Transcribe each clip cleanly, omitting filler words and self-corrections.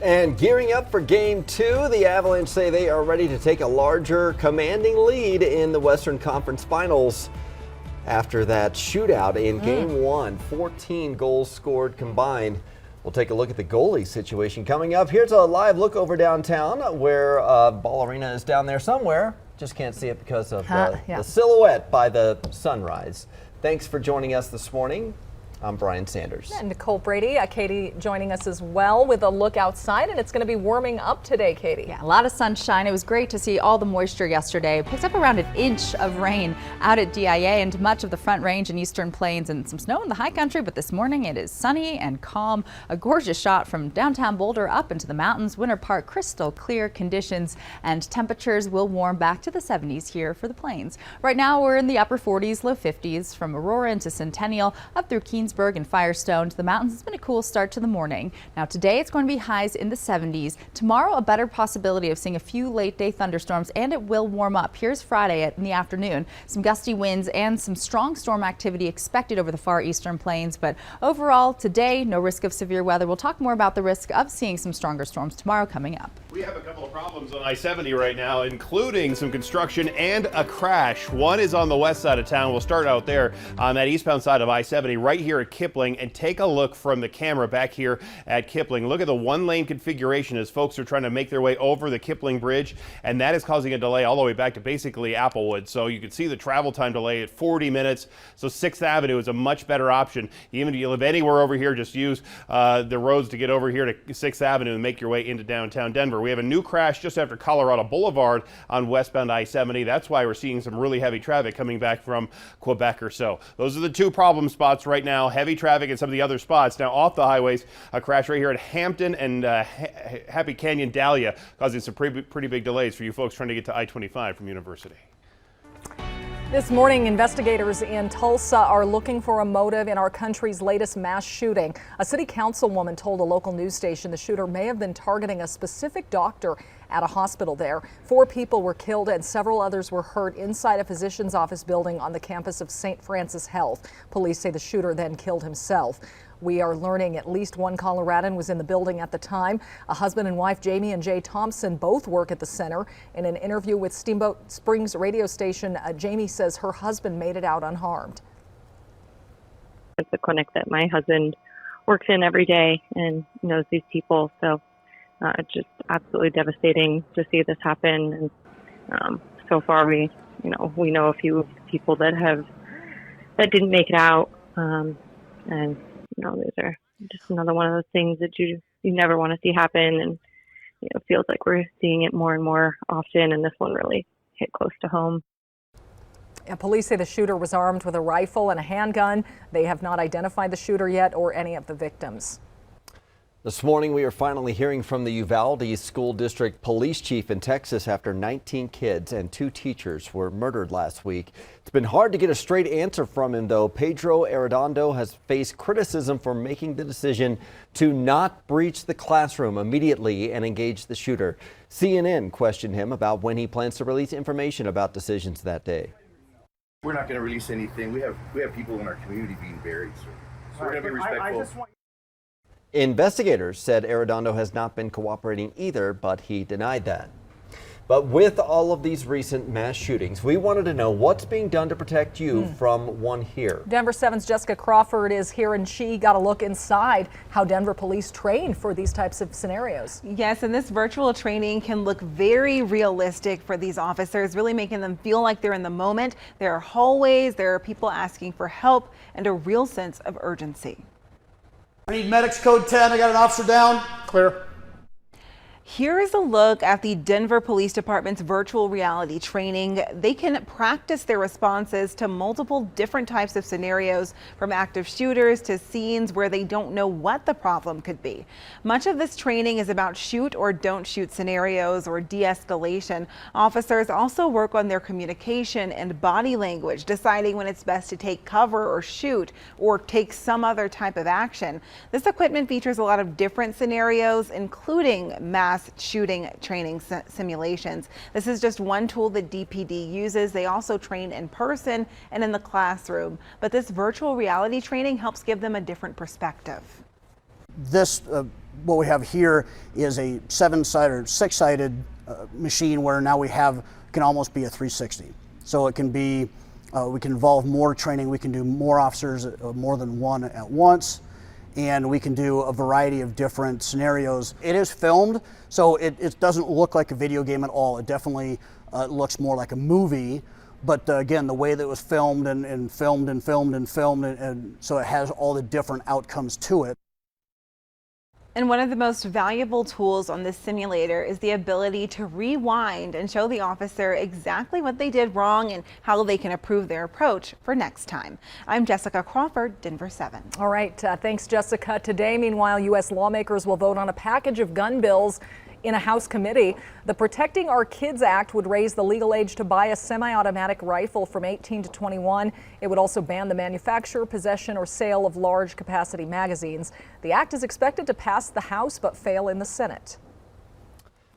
And gearing up for Game 2, the Avalanche say they are ready to take a larger, commanding lead in the Western Conference Finals after that shootout in Game 1. 14 goals scored combined. We'll take a look at the goalie situation coming up. Here's a live look over downtown where Ball Arena is down there somewhere. Just can't see it because of the silhouette by the sunrise. Thanks for joining us this morning. I'm Brian Sanders. And Nicole Brady, Katie joining us as well with a look outside, and it's going to be warming up today, Katie. Yeah, a lot of sunshine. It was great to see all the moisture yesterday. Picked up around an inch of rain out at DIA and much of the Front Range and Eastern Plains, and some snow in the high country, but this morning it is sunny and calm. A gorgeous shot from downtown Boulder up into the mountains. Winter Park, crystal clear conditions, and temperatures will warm back to the 70s here for the Plains. Right now we're in the upper 40s, low 50s from Aurora into Centennial up through Keensburg and Firestone to the mountains. It's been a cool start to the morning. Now today it's going to be highs in the 70s. Tomorrow a better possibility of seeing a few late day thunderstorms, and it will warm up. Here's Friday in the afternoon. Some gusty winds and some strong storm activity expected over the far eastern plains, but overall today no risk of severe weather. We'll talk more about the risk of seeing some stronger storms tomorrow coming up. We have a couple of problems on I-70 right now, including some construction and a crash. One is on the west side of town. We'll start out there on that eastbound side of I-70 right here at Kipling, and take a look from the camera back here at Kipling. Look at the one-lane configuration as folks are trying to make their way over the Kipling Bridge, and that is causing a delay all the way back to basically Applewood. So you can see the travel time delay at 40 minutes. So 6th Avenue is a much better option. Even if you live anywhere over here, just use the roads to get over here to 6th Avenue and make your way into downtown Denver. We have a new crash just after Colorado Boulevard on westbound I-70. That's why we're seeing some really heavy traffic coming back from Quebec or so. Those are the two problem spots right now. Heavy traffic in some of the other spots. Now off the highways, a crash right here at Hampton and Happy Canyon Dahlia, causing some pretty big delays for you folks trying to get to I-25 from University. This morning, investigators in Tulsa are looking for a motive in our country's latest mass shooting. A city councilwoman told a local news station the shooter may have been targeting a specific doctor at a hospital there. 4 people were killed and several others were hurt inside a physician's office building on the campus of St. Francis Health. Police say the shooter then killed himself. We are learning at least one Coloradan was in the building at the time. A husband and wife, Jamie and Jay Thompson, both work at the center. In an interview with Steamboat Springs radio station, Jamie says her husband made it out unharmed. It's a clinic that my husband works in every day and knows these people. So it's just absolutely devastating to see this happen. And so far, we know a few people that didn't make it out. And these are just another one of those things that you never want to see happen. And it feels like we're seeing it more and more often. And this one really hit close to home. And police say the shooter was armed with a rifle and a handgun. They have not identified the shooter yet or any of the victims. This morning, we are finally hearing from the Uvalde School District Police Chief in Texas after 19 kids and 2 teachers were murdered last week. It's been hard to get a straight answer from him, though. Pedro Arredondo has faced criticism for making the decision to not breach the classroom immediately and engage the shooter. CNN questioned him about when he plans to release information about decisions that day. We're not going to release anything. We have people in our community being buried, so we're going to be respectful. Investigators said Arredondo has not been cooperating either, but he denied that. But with all of these recent mass shootings, we wanted to know what's being done to protect you from one here. Denver 7's Jessica Crawford is here, and she got a look inside how Denver police train for these types of scenarios. Yes, and this virtual training can look very realistic for these officers, really making them feel like they're in the moment. There are hallways, there are people asking for help, and a real sense of urgency. I need medics code 10. I got an officer down. Clear. Here is a look at the Denver Police Department's virtual reality training. They can practice their responses to multiple different types of scenarios, from active shooters to scenes where they don't know what the problem could be. Much of this training is about shoot or don't shoot scenarios or de-escalation. Officers also work on their communication and body language, deciding when it's best to take cover or shoot or take some other type of action. This equipment features a lot of different scenarios, including mass shooting training simulations. This is just one tool that DPD uses. They also train in person and in the classroom, but this virtual reality training helps give them a different perspective. This what we have here is a 7-sided or 6-sided machine where now can almost be a 360. So it can be, we can involve more training, we can do more officers, more than one at once, and we can do a variety of different scenarios. It is filmed, so it doesn't look like a video game at all. It definitely looks more like a movie. But again, the way that it was filmed and filmed and filmed and filmed, and so it has all the different outcomes to it. And one of the most valuable tools on this simulator is the ability to rewind and show the officer exactly what they did wrong and how they can improve their approach for next time. I'm Jessica Crawford, Denver 7. All right, thanks, Jessica. Today, meanwhile, U.S. lawmakers will vote on a package of gun bills in a House committee. The Protecting Our Kids Act would raise the legal age to buy a semi-automatic rifle from 18 to 21. It would also ban the manufacture, possession, or sale of large capacity magazines. The act is expected to pass the House but fail in the Senate.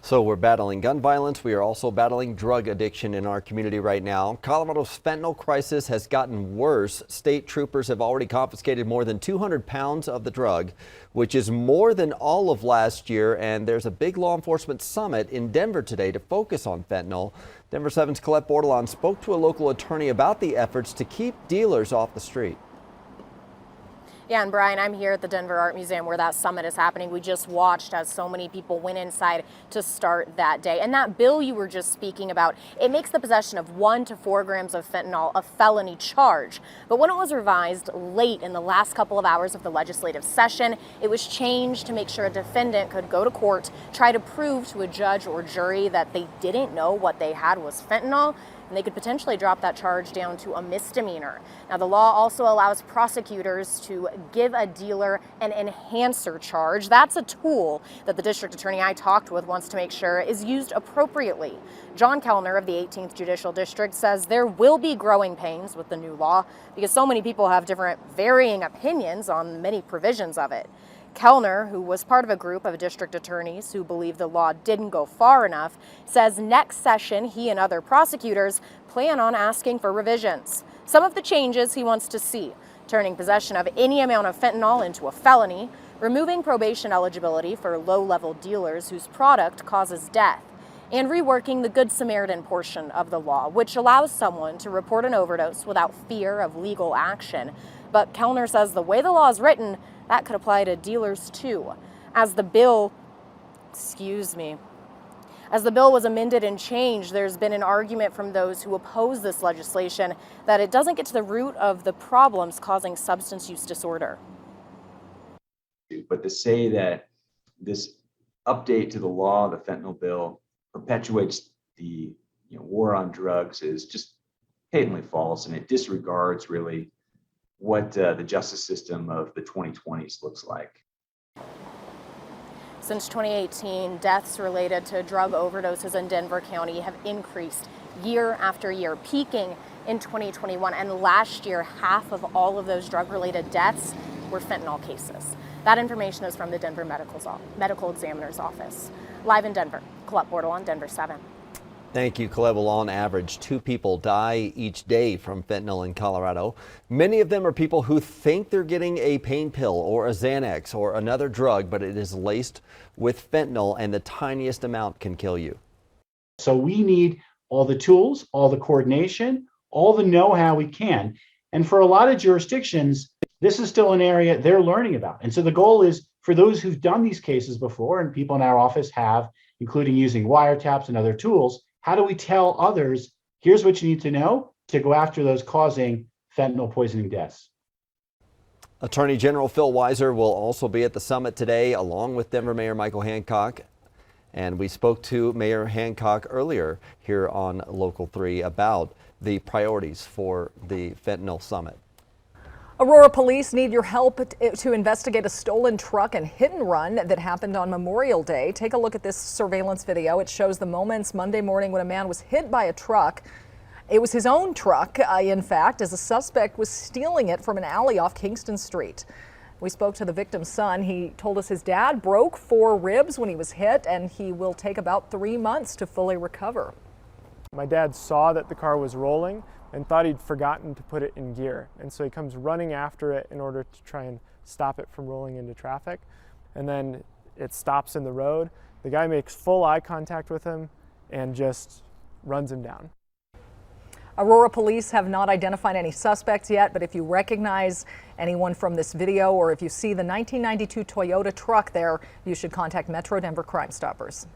So we're battling gun violence. We are also battling drug addiction in our community right now. Colorado's fentanyl crisis has gotten worse. State troopers have already confiscated more than 200 pounds of the drug, which is more than all of last year. And there's a big law enforcement summit in Denver today to focus on fentanyl. Denver 7's Colette Bordelon spoke to a local attorney about the efforts to keep dealers off the street. Yeah, and Brian, I'm here at the Denver Art Museum where that summit is happening. We just watched as so many people went inside to start that day. And that bill you were just speaking about, it makes the possession of 1 to 4 grams of fentanyl a felony charge. But when it was revised late in the last couple of hours of the legislative session, it was changed to make sure a defendant could go to court, try to prove to a judge or jury that they didn't know what they had was fentanyl, and they could potentially drop that charge down to a misdemeanor. Now, the law also allows prosecutors to give a dealer an enhancer charge. That's a tool that the district attorney I talked with wants to make sure is used appropriately. John Kellner of the 18th Judicial District says there will be growing pains with the new law because so many people have different varying opinions on many provisions of it. Kellner, who was part of a group of district attorneys who believe the law didn't go far enough, says next session he and other prosecutors plan on asking for revisions. Some of the changes he wants to see: turning possession of any amount of fentanyl into a felony, removing probation eligibility for low-level dealers whose product causes death, and reworking the Good Samaritan portion of the law, which allows someone to report an overdose without fear of legal action. But Kellner says the way the law is written, that could apply to dealers too. As the bill was amended and changed, there's been an argument from those who oppose this legislation that it doesn't get to the root of the problems causing substance use disorder. But to say that this update to the law, the fentanyl bill, perpetuates the war on drugs is just patently false, and it disregards really what the justice system of the 2020s looks like. Since 2018, deaths related to drug overdoses in Denver County have increased year after year, peaking in 2021. And last year, half of all of those drug-related deaths were fentanyl cases. That information is from the Denver Medical Examiner's Office. Live in Denver, Colette Bordelon, Denver 7. Thank you, Colette. Well, on average, 2 people die each day from fentanyl in Colorado. Many of them are people who think they're getting a pain pill or a Xanax or another drug, but it is laced with fentanyl, and the tiniest amount can kill you. So we need all the tools, all the coordination, all the know-how we can. And for a lot of jurisdictions, this is still an area they're learning about. And so the goal is for those who've done these cases before, and people in our office have, including using wiretaps and other tools, how do we tell others, here's what you need to know to go after those causing fentanyl poisoning deaths? Attorney General Phil Weiser will also be at the summit today, along with Denver Mayor Michael Hancock. And we spoke to Mayor Hancock earlier here on Local 3 about the priorities for the fentanyl summit. Aurora police need your help to investigate a stolen truck and hit and run that happened on Memorial Day. Take a look at this surveillance video. It shows the moments Monday morning when a man was hit by a truck. It was his own truck, in fact, as a suspect was stealing it from an alley off Kingston Street. We spoke to the victim's son. He told us his dad broke 4 ribs when he was hit, and he will take about 3 months to fully recover. My dad saw that the car was rolling and thought he'd forgotten to put it in gear. And so he comes running after it in order to try and stop it from rolling into traffic. And then it stops in the road. The guy makes full eye contact with him and just runs him down. Aurora police have not identified any suspects yet, but if you recognize anyone from this video or if you see the 1992 Toyota truck there, you should contact Metro Denver Crime Stoppers.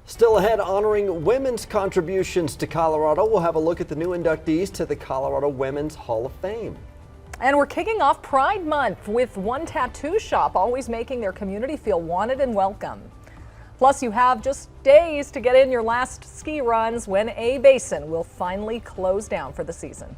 Still ahead, honoring women's contributions to Colorado. We'll have a look at the new inductees to the Colorado Women's Hall of Fame. And we're kicking off Pride Month with one tattoo shop always making their community feel wanted and welcome. Plus, you have just days to get in your last ski runs when A Basin will finally close down for the season.